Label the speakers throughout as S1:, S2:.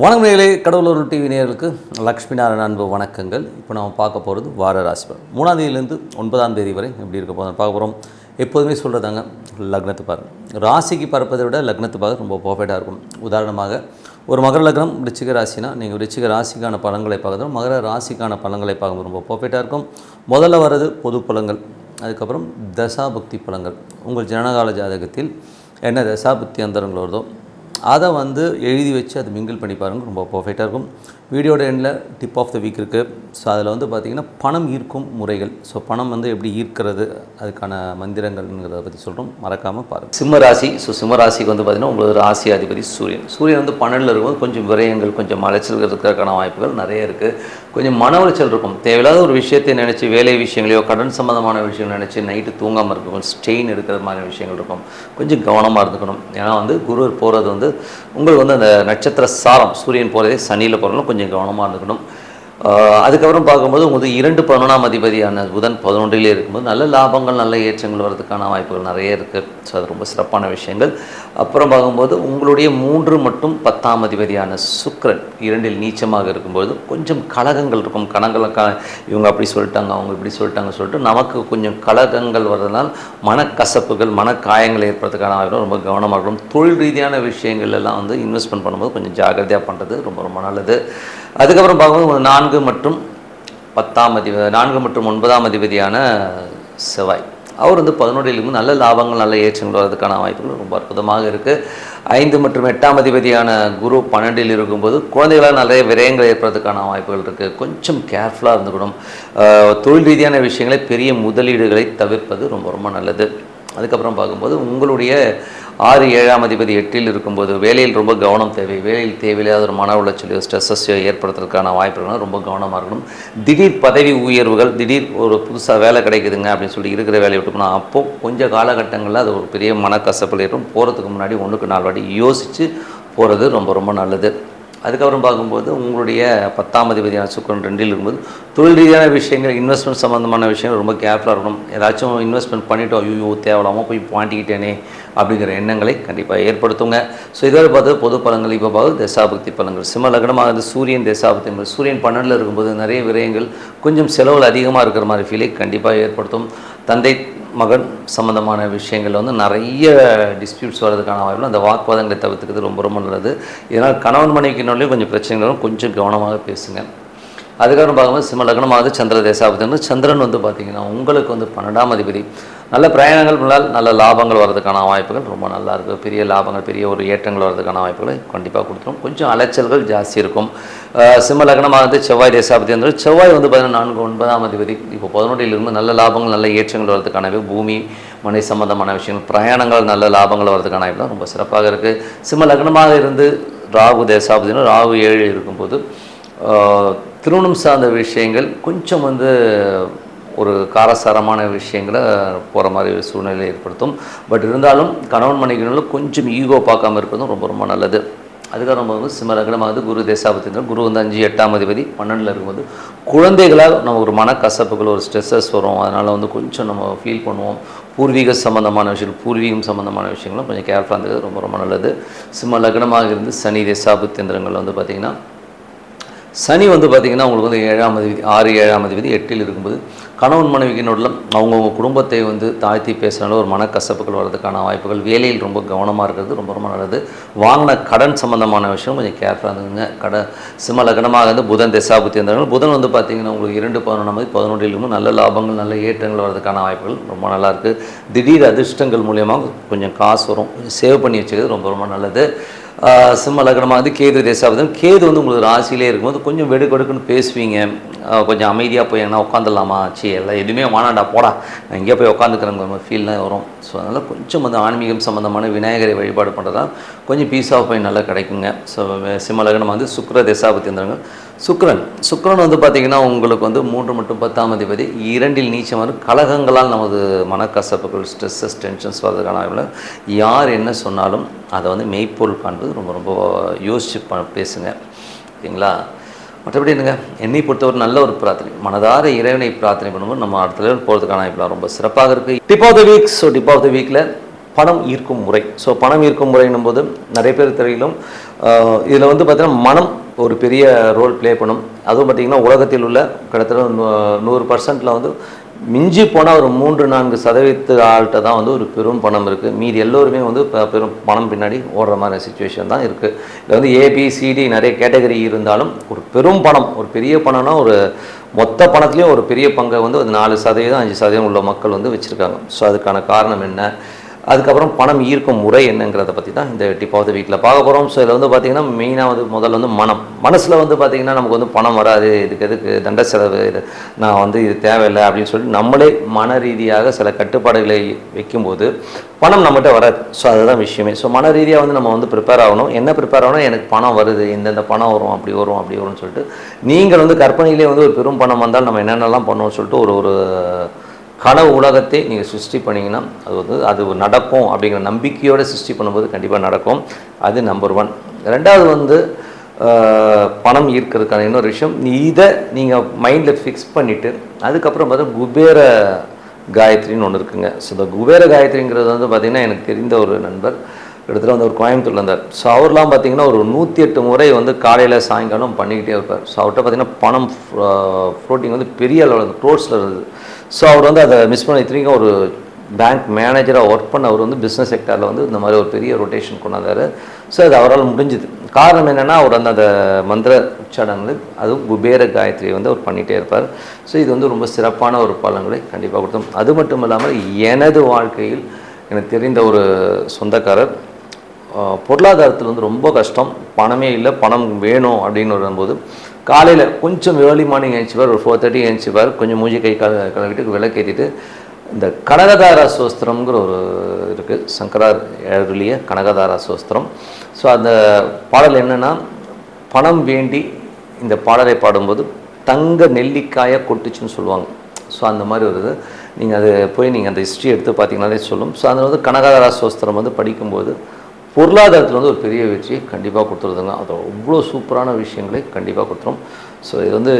S1: வணக்கங்களே, கடவுளூர் TV நேயர்களுக்கு லக்ஷ்மி நாராயண அன்பு வணக்கங்கள். இப்போ நம்ம பார்க்க போகிறது வார ராசி பலன் 3ஆம் தேதியிலேருந்து 9ஆம் தேதி வரை எப்படி இருக்க போகிறோம் பார்க்க போகிறோம். எப்போதுமே சொல்கிறதாங்க, லக்னத்து பாருங்கள். ராசிக்கு பரப்பதை விட லக்னத்து பார்க்க ரொம்ப பர்ஃபெக்டாக இருக்கும். உதாரணமாக ஒரு மகர லக்னம் விருச்சிக ராசினா நீங்கள் விருச்சிக ராசிக்கான பலன்களை பார்க்குறோம், மகர ராசிக்கான பலன்களை பார்க்கும்போது ரொம்ப பர்ஃபெக்டாக இருக்கும். முதல்ல வர்றது பொது பலன்கள், அதுக்கப்புறம் தசாபுக்தி பலன்கள். உங்கள் ஜனகால ஜாதகத்தில் என்ன தசாபுக்தி அந்தரங்கள் வருதோ அதை எழுதி வச்சு அதை மிங்கிள் பண்ணி பாருங்கள், ரொம்ப பர்ஃபெக்டாக இருக்கும். வீடியோட எண்டில் டிப் ஆஃப் த வீக் இருக்குது. ஸோ அதில் பார்த்திங்கன்னா பணம் ஈர்க்கும் முறைகள், ஸோ பணம் எப்படி ஈர்க்கிறது, அதுக்கான மந்திரங்கள்ங்கிறத பற்றி சொல்கிறோம், மறக்காமல் பாருங்கள். சிம்ம ராசி. ஸோ சிம்ம ராசிக்கு பார்த்திங்கன்னா உங்களுக்கு ராசி அதிபதி சூரியன். சூரியன் 12 இருக்கும்போது கொஞ்சம் விரயங்கள், கொஞ்சம் அலைச்சல் இருக்கிறதுக்கான வாய்ப்புகள் நிறைய இருக்குது. கொஞ்சம் மன உளைச்சல் இருக்கும். தேவையில்லாத ஒரு விஷயத்தை நினச்சி, வேலை விஷயங்களையோ கடன் சம்மந்தமான விஷயம் நினச்சி நைட்டு தூங்காமல் இருக்கும், ஸ்ட்ரெயின் எடுக்கிற மாதிரி விஷயங்கள் இருக்கும். கொஞ்சம் கவனமாக இருந்துக்கணும். ஏன்னா குரு போகிறது உங்களுக்கு அந்த நட்சத்திர சாரம் சூரியன் போகிறதே சனியில் போகிறதும் கொஞ்சம் கவனமாக இருந்துக்கணும். அதுக்கப்புறம் பார்க்கும்போது உங்களுக்கு 2-11ஆம் அதிபதியான புதன் 11லே இருக்கும்போது நல்ல லாபங்கள், நல்ல ஏற்றங்கள் வர்றதுக்கான வாய்ப்புகள் நிறைய இருக்குது. ஸோ அது ரொம்ப சிறப்பான விஷயங்கள். அப்புறம் பார்க்கும்போது உங்களுடைய 3 மற்றும் 10ஆம் அதிபதியான சுக்கிரன் 2இல் நீச்சமாக இருக்கும்போது கொஞ்சம் கலகங்கள் இருக்கும். இவங்க அப்படி சொல்லிட்டாங்க, அவங்க இப்படி சொல்லிட்டாங்க சொல்லிட்டு நமக்கு கொஞ்சம் கலகங்கள் வர்றதுனால் மனக்கசப்புகள், மனக்காயங்கள் ஏற்படுறதுக்கான வாய்ப்பு ரொம்ப கவனமாக இருக்கும். தொழில் ரீதியான விஷயங்கள் எல்லாம் இன்வெஸ்ட்மெண்ட் பண்ணும்போது கொஞ்சம் ஜாகிரதையாக பண்ணுறது ரொம்ப ரொம்ப நல்லது. அதுக்கப்புறம் பார்க்கும்போது 4 மற்றும் 9ஆம் அதிபதியான செவ்வாய், அவர் 11ல் நல்ல லாபங்கள், நல்ல ஏற்றங்கள் வர்றதுக்கான வாய்ப்புகள் ரொம்ப அற்புதமாக இருக்குது. 5 மற்றும் 8ஆம் அதிபதியான குரு 12ல் இருக்கும்போது குழந்தைகளால் நிறைய விரயங்கள் ஏற்படுறதுக்கான வாய்ப்புகள் இருக்குது. கொஞ்சம் கேர்ஃபுல்லாக இருந்துக்கணும். தொழில் ரீதியான விஷயங்களை, பெரிய முதலீடுகளை தவிர்ப்பது ரொம்ப ரொம்ப நல்லது. அதுக்கப்புறம் பார்க்கும்போது உங்களுடைய 6-7ஆம் அதிபதி 8ல் இருக்கும்போது வேலையில் ரொம்ப கவனம் தேவை. வேலையில் தேவையில்லாத ஒரு மன உளைச்சலையோ ஸ்ட்ரெஸ்ஸையோ ஏற்படுத்துறதுக்கான வாய்ப்புகள் ரொம்ப கவனமாக இருக்கணும். திடீர் பதவி உயர்வுகள், திடீர் ஒரு புதுசாக வேலை கிடைக்குதுங்க அப்படின்னு சொல்லி இருக்கிற வேலையை விட்டுக்கணும். அப்போது கொஞ்சம் காலகட்டங்களில் அது ஒரு பெரிய மனக்கசப்பில் ஏற்படும். போகிறதுக்கு முன்னாடி 1-4 வாட்டி யோசித்து போகிறது ரொம்ப ரொம்ப நல்லது. அதுக்கப்புறம் பார்க்கும்போது உங்களுடைய 10ஆம் அதிபதியான சுக்கிரன் 2ல் இருக்கும்போது தொழில் ரீதியான விஷயங்கள், இன்வெஸ்ட்மெண்ட் சம்மந்தமான விஷயங்கள் ரொம்ப கேர்ஃபுல்லாக இருக்கணும். ஏதாச்சும் இன்வெஸ்ட்மெண்ட் பண்ணிவிட்டு ஐயோ தேவையில்லாமல் போய் மாட்டிக்கிட்டேனே அப்படிங்கிற எண்ணங்களை கண்டிப்பாக ஏற்படுத்துங்க. ஸோ இதோடு பார்த்து பொது பலன்கள். இப்போ பார்த்து தசாபக்தி பலன்கள். சிம்ம லக்னமாக சூரியன் தசாபக்தி, சூரியன் 12ல் இருக்கும்போது நிறைய விரயங்கள், கொஞ்சம் செலவுகள் அதிகமாக இருக்கிற மாதிரி ஃபீலை கண்டிப்பாக ஏற்படுத்தும். தந்தை மகன் சம்மந்தமான விஷயங்கள் நிறைய டிஸ்பியூட்ஸ் வர்றதுக்கான வாய்ப்பு, அந்த வாக்குவாதங்களை தவிர்த்துக்கிறது ரொம்ப ரொம்ப நல்லது. இதனால் கணவன் மனைவிக்கினாலே கொஞ்சம் பிரச்சனைகளும் கொஞ்சம் கவனமாக பேசுங்க. அதுக்கப்புறம் பார்க்கும்போது சிம்ம லக்னமாவது சந்திர தேசாபதி. சந்திரன் பார்த்திங்கன்னா உங்களுக்கு 12ஆம் அதிபதி. நல்ல பிரயாணங்கள் முன்னால் நல்ல லாபங்கள் வர்றதுக்கான வாய்ப்புகள் ரொம்ப நல்லா இருக்குது. பெரிய லாபங்கள், பெரிய ஒரு ஏற்றங்கள் வர்றதுக்கான வாய்ப்புகளை கண்டிப்பாக கொடுத்துரும். கொஞ்சம் அலைச்சல்கள் ஜாஸ்தி இருக்கும். சிம்ம லக்னமாக செவ்வாய் தேசாபதி செவ்வாய் பார்த்திங்கன்னா 4-9ஆம் அதிபதி. இப்போ 11ல் இருந்து நல்ல லாபங்கள், நல்ல ஏற்றங்கள் வர்றதுக்கான பூமி மனை சம்பந்தமான விஷயங்கள், பிரயாணங்கள், நல்ல லாபங்கள் வர்றதுக்கான வாய்ப்புலாம் ரொம்ப சிறப்பாக இருக்குது. சிம்ம லக்னமாக இருந்து ராகு தேசாபதினு ராகு 7 இருக்கும்போது திருமணம் சார்ந்த விஷயங்கள் கொஞ்சம் ஒரு காரசாரமான விஷயங்களை போகிற மாதிரி சூழ்நிலை ஏற்படுத்தும். பட் இருந்தாலும் கணவன் மனைவிகளும் கொஞ்சம் ஈகோ பார்க்காம இருப்பதும் ரொம்ப ரொம்ப நல்லது. அதுக்கப்புறம் சிம்ம லக்னமாகுது குரு தேசாபத்தினர். குரு 5-8ஆம் அதிபதி 12ல் இருக்கும்போது குழந்தைகளால் நம்ம ஒரு மனக்கசப்புகள், ஒரு ஸ்ட்ரெஸ்ஸஸ் வரும். அதனால் கொஞ்சம் நம்ம ஃபீல் பண்ணுவோம். பூர்வீக சம்மந்தமான விஷயங்கள், பூர்வீகம் சம்மந்தமான விஷயங்களும் கொஞ்சம் கேர்ஃபுல்லாக இருந்தது ரொம்ப ரொம்ப நல்லது. சிம்ம லக்னமாக இருந்து சனி தேசாபத்தியந்திரங்கள் பார்த்திங்கன்னா சனி பார்த்திங்கன்னா உங்களுக்கு 7ஆம் அதிபதி 6-7ஆம் அதிபதி 8ல் இருக்கும்போது கணவன் மனைவியினோட அவங்கவுங்க குடும்பத்தை தாழ்த்தி பேசுனாலும் ஒரு மனக்கசப்புகள் வர்றதுக்கான வாய்ப்புகள். வேலையில் ரொம்ப கவனமாக இருக்கிறது ரொம்ப ரொம்ப நல்லது. வாங்கின கடன் சம்மந்தமான விஷயம் கொஞ்சம் கேர்ஃபுல்லாக இருந்துங்க. சிம்ம லக்னமாக புதன் தேசாபுத்தி இருந்தாலும் புதன் பார்த்திங்கன்னா உங்களுக்கு 2-11 11லும் நல்ல லாபங்கள், நல்ல ஏற்றங்கள் வர்றதுக்கான வாய்ப்புகள் ரொம்ப நல்லாயிருக்கு. திடீர் அதிர்ஷ்டங்கள் மூலியமாக கொஞ்சம் காசு வரும். கொஞ்சம் சேவ் பண்ணி வச்சுக்கிறது ரொம்ப ரொம்ப நல்லது. சிம்ம லக்னமாக கேது தேசாபதம். கேது உங்களுக்கு ராசியிலே இருக்கும்போது கொஞ்சம் வெடுக்கொடுக்குன்னு பேசுவீங்க. கொஞ்சம் அமைதியாக போய் எங்கன்னா உட்காந்துடலாமா, எல்லாம் எதுவுமே வானாண்டா போடா, நான் எங்கேயோ போய் உட்காந்துக்கிறேங்க ஃபீல்லாம் வரும். ஸோ அதனால் கொஞ்சம் ஆன்மீகம் சம்மந்தமான விநாயகரை வழிபாடு பண்ணுறதா கொஞ்சம் பீஸ் ஆஃப் மைண்ட் நல்லா கிடைக்குங்க. ஸோ சிம்ம லக்னம் சுக்கிர தேசாபத்தி இருந்தாங்க. சுக்கிரன் பார்த்திங்கன்னா உங்களுக்கு 3 மற்றும் 10ஆம் அதிபதி 2ல் நீச்சமாக கலகங்களால் நமது மனக்கசப்புகள், ஸ்ட்ரெஸ்ஸஸ், டென்ஷன்ஸ் வர்றதுக்கான யார் என்ன சொன்னாலும் அதை மெய்ப்பொருள் காண்பது ரொம்ப ரொம்ப யோசித்து பேசுங்க, ஓகேங்களா. மற்றபடி என்னை பொறுத்தவரை நல்ல ஒரு பிரார்த்தனை, மனதார இறைவனை பிரார்த்தனை பண்ணும்போது நம்ம அடுத்த லெவல் போகிறதுக்கான வாய்ப்புலாம் ரொம்ப சிறப்பாக இருக்குது. Dip of the week. So dip of the வீக்கில் பணம் ஈர்க்கும் முறை. ஸோ பணம் ஈர்க்கும் முறைன்னும் போது நிறைய பேர் தெரியலும். இதில் வந்து பார்த்திங்கன்னா மனம் ஒரு பெரிய ரோல் ப்ளே பண்ணும். அதுவும் பார்த்திங்கன்னா உலகத்தில் உள்ள கிட்டத்தட்ட 100%ல் வந்து மிஞ்சி போனால் ஒரு 3-4% ஆள்கிட்ட தான் வந்து ஒரு பெரும் பணம் இருக்குது. மீதி எல்லோருமே வந்து பெரும் பணம் பின்னாடி ஓடுற மாதிரி சிச்சுவேஷன் தான் இருக்குது. இதில் வந்து ஏபிசிடி நிறைய கேட்டகரி இருந்தாலும் ஒரு பெரும் பணம், ஒரு பெரிய பணம்னா ஒரு மொத்த பணத்துலேயும் ஒரு பெரிய பங்கை வந்து ஒரு 4% 5% உள்ள மக்கள் வந்து வச்சுருக்காங்க. ஸோ அதுக்கான காரணம் என்ன, அதுக்கப்புறம் பணம் ஈர்க்கும் முறை என்னங்கிறத பற்றி தான் இந்த டிப்பாவது வீட்டில் பார்க்க போகிறோம். ஸோ இதில் வந்து பார்த்திங்கன்னா மெயினாக வந்து முதல்ல வந்து மனசில் வந்து பார்த்திங்கன்னா நமக்கு வந்து பணம் வராது, இதுக்கு எதுக்கு தண்ட செலவு, இது நான் வந்து இது தேவையில்லை அப்படின்னு சொல்லிட்டு நம்மளே மன ரீதியாக சில கட்டுப்பாடுகளை வைக்கும்போது பணம் நம்மகிட்ட வராது. ஸோ அதுதான் விஷயமே. ஸோ மன ரீதியாக வந்து நம்ம வந்து ப்ரிப்பேர் ஆகணும். என்ன ப்ரிப்பேர் ஆகணும், எனக்கு பணம் வருது, இந்தந்த பணம் வரும், அப்படி வரும்னு சொல்லிட்டு நீங்கள் வந்து கற்பனையிலே வந்து ஒரு பெரும் பணம் வந்தால் நம்ம என்னென்னலாம் பண்ணோம்னு சொல்லிட்டு ஒரு கனவு உலகத்தை நீங்கள் சிருஷ்டி பண்ணிங்கன்னா அது நடக்கும் அப்படிங்கிற நம்பிக்கையோடு சிருஷ்டி பண்ணும்போது கண்டிப்பாக நடக்கும். அது நம்பர் 1. ரெண்டாவது வந்து பணம் ஈர்க்கிறதுக்கான இன்னொரு விஷயம், இதை நீங்கள் மைண்டில் ஃபிக்ஸ் பண்ணிவிட்டு அதுக்கப்புறம் பார்த்தா குபேர காயத்ரின்னு ஒன்று இருக்குங்க. ஸோ இந்த குபேர காயத்ரிங்கிறது வந்து பார்த்திங்கன்னா எனக்கு தெரிந்த ஒரு நண்பர் கிட்டத்தட்ட வந்து ஒரு கோயம்புத்தூரில் இருந்தார். ஸோ அவர்லாம் பார்த்திங்கன்னா ஒரு 108 முறை வந்து காலையில் சாயங்காலம் பண்ணிக்கிட்டே இருப்பார். ஸோ அவர்கிட்ட பார்த்திங்கன்னா பணம் ஃப்ளோட்டிங் வந்து பெரிய அளவில் க்ரோர்ஸில் இருந்தது. ஸோ அவர் வந்து அதை மிஸ் பண்ண இத்தனைக்கும் ஒரு பேங்க் மேனேஜராக ஒர்க் பண்ண அவர் வந்து பிஸ்னஸ் செக்டரில் வந்து இந்த மாதிரி ஒரு பெரிய ரொட்டேஷன் கொண்டாந்தார். ஸோ அது அவரால் முடிஞ்சுது. காரணம் என்னென்னா அவர் அந்த மந்திர உச்சாடங்கள் அதுவும் குபேர காயத்ரி வந்து அவர் பண்ணிகிட்டே இருப்பார். ஸோ இது வந்து ரொம்ப சிறப்பான ஒரு பலன்களை கண்டிப்பாக கொடுத்தோம். அது மட்டும் இல்லாமல் எனது வாழ்க்கையில் எனக்கு தெரிந்த ஒரு சொந்தக்காரர் பொருளாதாரத்தில் வந்து ரொம்ப கஷ்டம், பணமே இல்லை, பணம் வேணும் அப்படின்னு வரும்போது காலையில் கொஞ்சம் ஏர்லி மார்னிங் எழுந்திச்சிப்பார், ஒரு 4:30 எழுந்திச்சிப்பார், கொஞ்சம் மூஞ்சி கை கழுவிட்டு விளக்கேற்றிட்டு இந்த கனகதாரா சோஸ்திரம்ங்கிற ஒரு இருக்குது, சங்கரார் எழுதிய கனகதாரா சோஸ்திரம். ஸோ அந்த பாடல் என்னென்னா, பணம் வேண்டி இந்த பாடலை பாடும்போது தங்க நெல்லிக்காயை கொட்டுச்சுன்னு சொல்லுவாங்க. ஸோ அந்த மாதிரி ஒரு இது நீங்கள் அது போய் நீங்கள் அந்த ஹிஸ்ட்ரி எடுத்து பார்த்தீங்கன்னாலே சொல்லும். ஸோ அதில் வந்து கனகதாரா சோஸ்திரம் வந்து படிக்கும்போது பொருளாதாரத்தில் வந்து ஒரு பெரிய வெற்றியை கண்டிப்பாக கொடுத்துருதுங்க. அது அவ்வளோ சூப்பரான விஷயங்களை கண்டிப்பாக கொடுத்துரும். ஸோ இது வந்து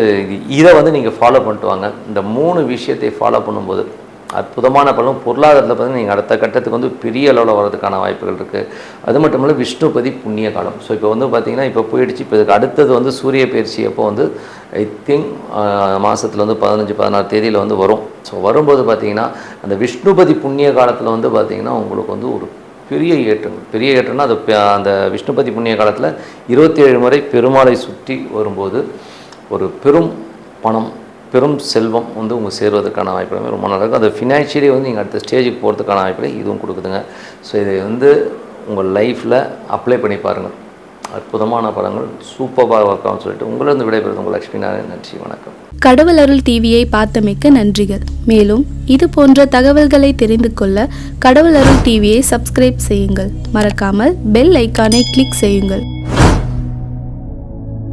S1: இதை வந்து நீங்கள் ஃபாலோ பண்ணிட்டு வாங்க. இந்த 3 விஷயத்தை ஃபாலோ பண்ணும்போது அற்புதமான பலன். பொருளாதாரத்தில் பார்த்தீங்கன்னா நீங்கள் அடுத்த கட்டத்துக்கு வந்து பெரிய அளவில் வர்றதுக்கான வாய்ப்புகள் இருக்குது. அது மட்டும் இல்லை விஷ்ணுபதி புண்ணிய காலம். ஸோ இப்போ வந்து பார்த்திங்கன்னா இப்போ போயிடுச்சு. இப்போ இதுக்கு அடுத்தது வந்து சூரிய பயிற்சி அப்போ வந்து ஐ திங்க் மாதத்தில் வந்து 15-16 தேதியில் வந்து வரும். ஸோ வரும்போது பார்த்திங்கன்னா அந்த விஷ்ணுபதி புண்ணிய காலத்தில் வந்து பார்த்திங்கன்னா உங்களுக்கு வந்து ஒரு பெரிய ஏற்றம்னா அது அந்த விஷ்ணுபதி புண்ணிய காலத்தில் 27 முறை பெருமாளை சுற்றி வரும்போது ஒரு பெரும் பணம், பெரும் செல்வம் வந்து உங்களுக்கு சேருவதற்கான வாய்ப்புகள் ரொம்ப நல்லா இருக்கும். அது ஃபினான்ஷியலி வந்து நீங்கள் அடுத்த ஸ்டேஜுக்கு போகிறதுக்கான வாய்ப்புகள் இதுவும் கொடுக்குதுங்க. ஸோ இதை வந்து உங்கள் லைஃப்பில் அப்ளை பண்ணி பாருங்கள். அற்புதமான படங்கள் சூப்பராக இருக்கான்னு சொல்லிட்டு உங்களிருந்து விடைபெறுது உங்கள் லட்சுமி நாராயணன். நன்றி, வணக்கம்.
S2: கடவுள் அருள் டிவியை பார்த்தமைக்கு நன்றிகள். மேலும் இது போன்ற தகவல்களை தெரிந்து கொள்ள கடவுள் அருள் டிவியை சப்ஸ்கிரைப் செய்யுங்கள். மறக்காமல் பெல் ஐக்கானை கிளிக் செய்யுங்கள்.